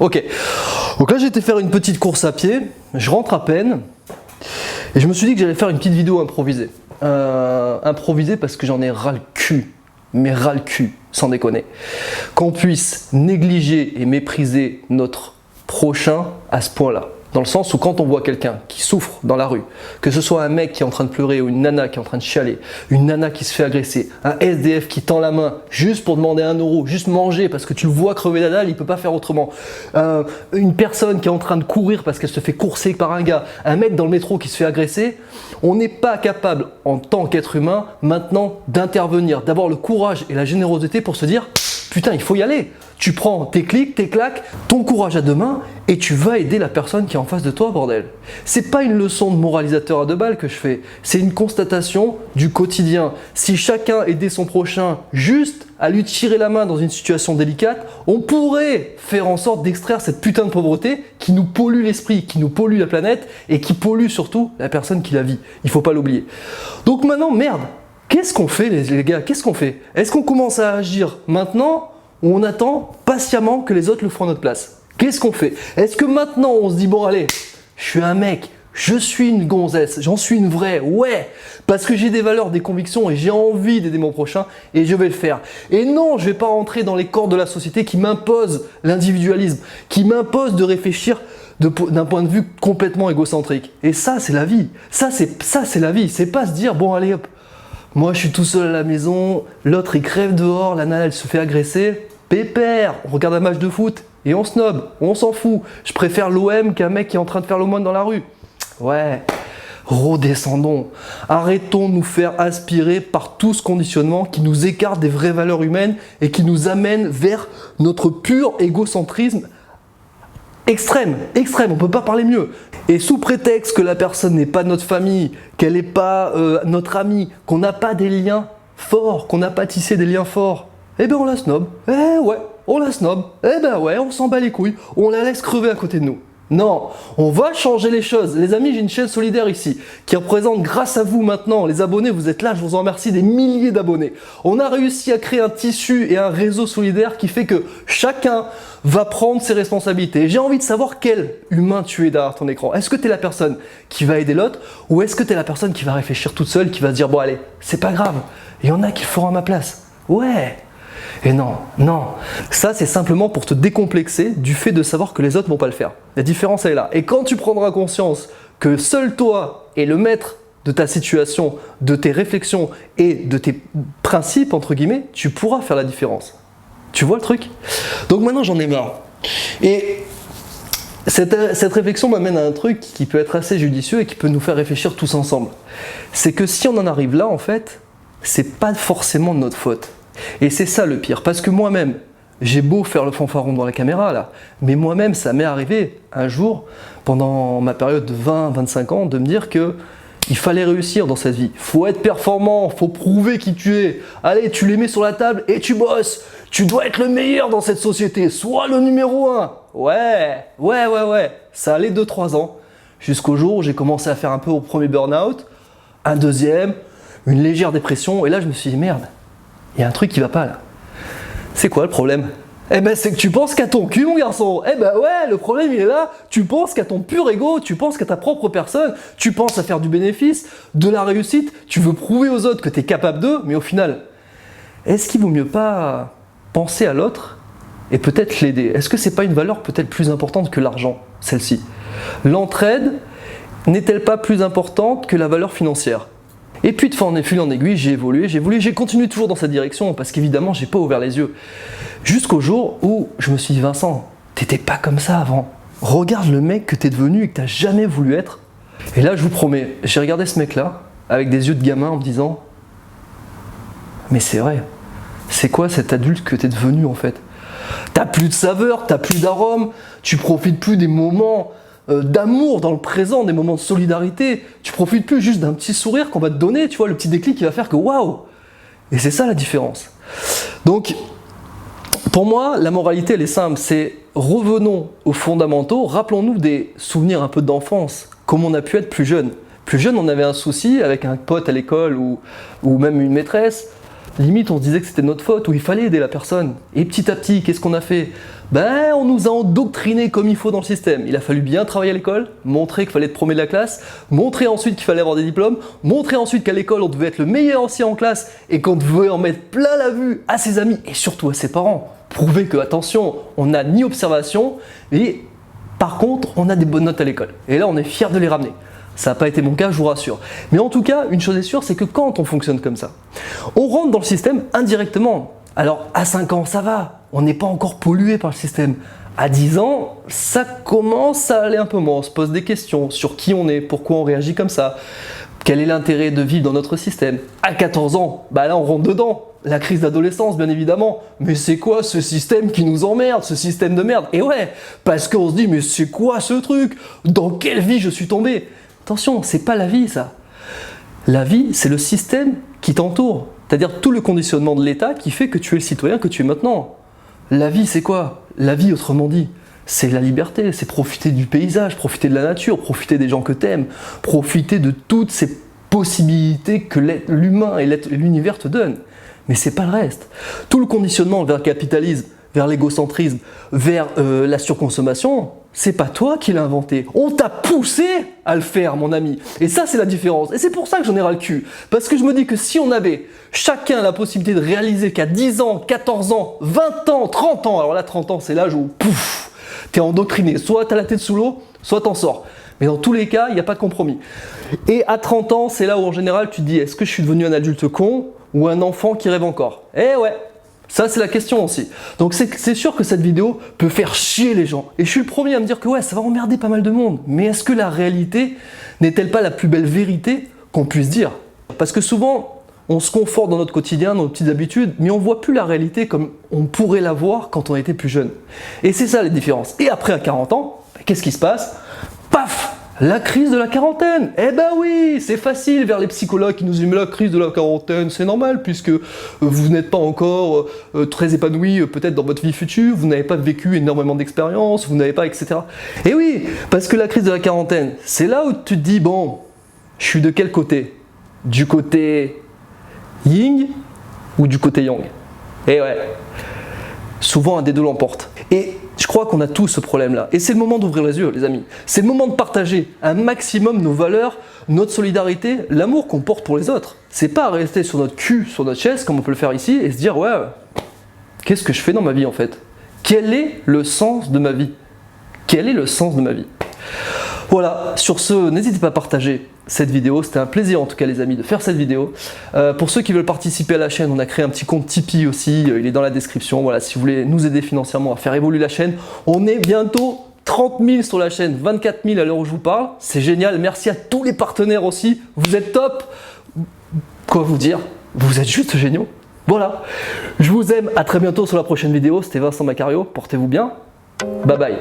Ok, donc là j'ai été faire une petite course à pied, je rentre à peine, et je me suis dit que j'allais faire une petite vidéo improvisée. Improvisée parce que j'en ai ras le cul, mais ras le cul, sans déconner. Qu'on puisse négliger et mépriser notre prochain à ce point-là. Dans le sens où quand on voit quelqu'un qui souffre dans la rue, que ce soit un mec qui est en train de pleurer ou une nana qui est en train de chialer, une nana qui se fait agresser, un SDF qui tend la main juste pour demander 1 euro, juste manger parce que tu le vois crever la dalle, il peut pas faire autrement, une personne qui est en train de courir parce qu'elle se fait courser par un gars, un mec dans le métro qui se fait agresser, on n'est pas capable en tant qu'être humain maintenant d'intervenir, d'avoir le courage et la générosité pour se dire putain, il faut y aller. Tu prends tes clics, tes claques, ton courage à deux mains et tu vas aider la personne qui est en face de toi, bordel. C'est pas une leçon de moralisateur à 2 balles que je fais, c'est une constatation du quotidien. Si chacun aidait son prochain juste à lui tirer la main dans une situation délicate, on pourrait faire en sorte d'extraire cette putain de pauvreté qui nous pollue l'esprit, qui nous pollue la planète et qui pollue surtout la personne qui la vit. Il faut pas l'oublier. Donc maintenant, merde, qu'est-ce qu'on fait les gars? Qu'est-ce qu'on fait? Est-ce qu'on commence à agir maintenant ou on attend patiemment que les autres le feront à notre place? Qu'est-ce qu'on fait? Est-ce que maintenant on se dit bon allez, je suis un mec, je suis une gonzesse, j'en suis une vraie, ouais, parce que j'ai des valeurs, des convictions et j'ai envie d'aider mon prochain et je vais le faire. Et non, je vais pas rentrer dans les cordes de la société qui m'impose l'individualisme, qui m'impose de réfléchir d'un point de vue complètement égocentrique. Et ça c'est la vie, ça c'est la vie, c'est pas se dire bon allez hop, moi je suis tout seul à la maison, l'autre il crève dehors, la nana elle se fait agresser, pépère, on regarde un match de foot et on snob, on s'en fout. Je préfère l'OM qu'un mec qui est en train de faire l'aumône dans la rue. Ouais, redescendons. Arrêtons de nous faire aspirer par tout ce conditionnement qui nous écarte des vraies valeurs humaines et qui nous amène vers notre pur égocentrisme extrême, on peut pas parler mieux. Et sous prétexte que la personne n'est pas de notre famille, qu'elle n'est pas notre amie, qu'on n'a pas des liens forts, qu'on n'a pas tissé des liens forts, eh ben on la snob. Eh ouais, on la snob. Eh ben ouais, on s'en bat les couilles, on la laisse crever à côté de nous. Non, on va changer les choses. Les amis, j'ai une chaîne solidaire ici qui représente, grâce à vous maintenant, les abonnés, vous êtes là, je vous en remercie, des milliers d'abonnés. On a réussi à créer un tissu et un réseau solidaire qui fait que chacun va prendre ses responsabilités. J'ai envie de savoir quel humain tu es derrière ton écran. Est-ce que tu es la personne qui va aider l'autre ou est-ce que tu es la personne qui va réfléchir toute seule, qui va se dire bon allez, c'est pas grave, il y en a qui le feront à ma place. Ouais. Et non, ça c'est simplement pour te décomplexer du fait de savoir que les autres vont pas le faire. La différence elle est là. Et quand tu prendras conscience que seul toi est le maître de ta situation, de tes réflexions et de tes principes, entre guillemets, tu pourras faire la différence. Tu vois le truc? Donc maintenant j'en ai marre. Et cette réflexion m'amène à un truc qui peut être assez judicieux et qui peut nous faire réfléchir tous ensemble. C'est que si on en arrive là, en fait, c'est pas forcément de notre faute. Et c'est ça le pire, parce que moi-même, j'ai beau faire le fanfaron dans la caméra là, mais moi-même ça m'est arrivé un jour, pendant ma période de 20-25 ans, de me dire que il fallait réussir dans cette vie, faut être performant, faut prouver qui tu es, allez tu les mets sur la table et tu bosses, tu dois être le meilleur dans cette société, sois le numéro 1, ouais, ça allait 2-3 ans, jusqu'au jour où j'ai commencé à faire un peu au premier burn-out, un deuxième, une légère dépression, et là je me suis dit merde, il y a un truc qui va pas là. C'est quoi le problème? Eh ben c'est que tu penses qu'à ton cul mon garçon. Eh ben ouais, le problème il est là, tu penses qu'à ton pur ego, tu penses qu'à ta propre personne, tu penses à faire du bénéfice, de la réussite, tu veux prouver aux autres que tu es capable d'eux, mais au final, est-ce qu'il vaut mieux pas penser à l'autre et peut-être l'aider? Est-ce que c'est pas une valeur peut-être plus importante que l'argent, celle-ci? L'entraide n'est-elle pas plus importante que la valeur financière? Et puis de fil en aiguille, j'ai évolué, j'ai continué toujours dans cette direction parce qu'évidemment, j'ai pas ouvert les yeux. Jusqu'au jour où je me suis dit, Vincent, t'étais pas comme ça avant. Regarde le mec que t'es devenu et que t'as jamais voulu être. Et là, je vous promets, j'ai regardé ce mec-là avec des yeux de gamin en me disant, mais c'est vrai, c'est quoi cet adulte que t'es devenu en fait? T'as plus de saveur, t'as plus d'arôme, tu profites plus des moments d'amour dans le présent, des moments de solidarité, tu profites plus juste d'un petit sourire qu'on va te donner, tu vois, le petit déclic qui va faire que waouh! Et c'est ça la différence. Donc, pour moi, la moralité elle est simple, c'est revenons aux fondamentaux, rappelons-nous des souvenirs un peu d'enfance, comme on a pu être plus jeune. Plus jeune, on avait un souci avec un pote à l'école ou même une maîtresse. Limite, on se disait que c'était notre faute, ou il fallait aider la personne. Et petit à petit, qu'est-ce qu'on a fait? Ben, on nous a endoctrinés comme il faut dans le système. Il a fallu bien travailler à l'école, montrer qu'il fallait être premier de la classe, montrer ensuite qu'il fallait avoir des diplômes, montrer ensuite qu'à l'école on devait être le meilleur aussi en classe et qu'on devait en mettre plein la vue à ses amis et surtout à ses parents. Prouver que, attention, on n'a ni observation et par contre on a des bonnes notes à l'école. Et là on est fiers de les ramener. Ça n'a pas été mon cas, je vous rassure. Mais en tout cas, une chose est sûre, c'est que quand on fonctionne comme ça, on rentre dans le système indirectement. Alors à 5 ans, ça va, on n'est pas encore pollué par le système. À 10 ans, ça commence à aller un peu moins, on se pose des questions sur qui on est, pourquoi on réagit comme ça, quel est l'intérêt de vivre dans notre système. À 14 ans, bah là on rentre dedans, la crise d'adolescence bien évidemment. Mais c'est quoi ce système qui nous emmerde, ce système de merde? Et ouais, parce qu'on se dit mais c'est quoi ce truc? Dans quelle vie je suis tombé? Attention, c'est pas la vie ça. La vie, c'est le système qui t'entoure. C'est-à-dire tout le conditionnement de l'État qui fait que tu es le citoyen que tu es maintenant. La vie, c'est quoi? La vie, autrement dit, c'est la liberté, c'est profiter du paysage, profiter de la nature, profiter des gens que t'aimes, profiter de toutes ces possibilités que l'humain et l'univers te donnent. Mais c'est pas le reste. Tout le conditionnement vers le capitalisme, vers l'égocentrisme, vers la surconsommation, c'est pas toi qui l'as inventé. On t'a poussé à le faire, mon ami. Et ça, c'est la différence. Et c'est pour ça que j'en ai ras le cul. Parce que je me dis que si on avait chacun la possibilité de réaliser qu'à 10 ans, 14 ans, 20 ans, 30 ans, alors là, 30 ans, c'est l'âge où, pouf, t'es endoctriné. Soit t'as la tête sous l'eau, soit t'en sors. Mais dans tous les cas, il n'y a pas de compromis. Et à 30 ans, c'est là où, en général, tu te dis, est-ce que je suis devenu un adulte con ou un enfant qui rêve encore? Eh ouais. Ça, c'est la question aussi. Donc, c'est sûr que cette vidéo peut faire chier les gens. Et je suis le premier à me dire que ouais, ça va emmerder pas mal de monde. Mais est-ce que la réalité n'est-elle pas la plus belle vérité qu'on puisse dire? Parce que souvent, on se conforte dans notre quotidien, dans nos petites habitudes, mais on ne voit plus la réalité comme on pourrait la voir quand on était plus jeune. Et c'est ça la différence. Et après, à 40 ans, qu'est-ce qui se passe? Paf! La crise de la quarantaine. Eh ben oui, c'est facile vers les psychologues qui nous disent mais la crise de la quarantaine, c'est normal puisque vous n'êtes pas encore très épanoui peut-être dans votre vie future, vous n'avez pas vécu énormément d'expériences, vous n'avez pas, etc. Et oui, parce que la crise de la quarantaine, c'est là où tu te dis bon, je suis de quel côté? Du côté yin ou du côté yang? Et ouais, souvent un des deux l'emporte. Et je crois qu'on a tous ce problème-là. Et c'est le moment d'ouvrir les yeux, les amis. C'est le moment de partager un maximum nos valeurs, notre solidarité, l'amour qu'on porte pour les autres. C'est pas rester sur notre cul, sur notre chaise, comme on peut le faire ici, et se dire, ouais, qu'est-ce que je fais dans ma vie en fait? Quel est le sens de ma vie? Quel est le sens de ma vie? Voilà, sur ce, n'hésitez pas à partager cette vidéo, c'était un plaisir en tout cas les amis de faire cette vidéo. Pour ceux qui veulent participer à la chaîne, on a créé un petit compte Tipeee aussi, il est dans la description, voilà, si vous voulez nous aider financièrement à faire évoluer la chaîne. On est bientôt 30 000 sur la chaîne, 24 000 à l'heure où je vous parle, c'est génial, merci à tous les partenaires aussi, vous êtes top. Quoi vous dire, vous êtes juste géniaux. Voilà, je vous aime, à très bientôt sur la prochaine vidéo, c'était Vincent Macario, portez-vous bien, bye bye.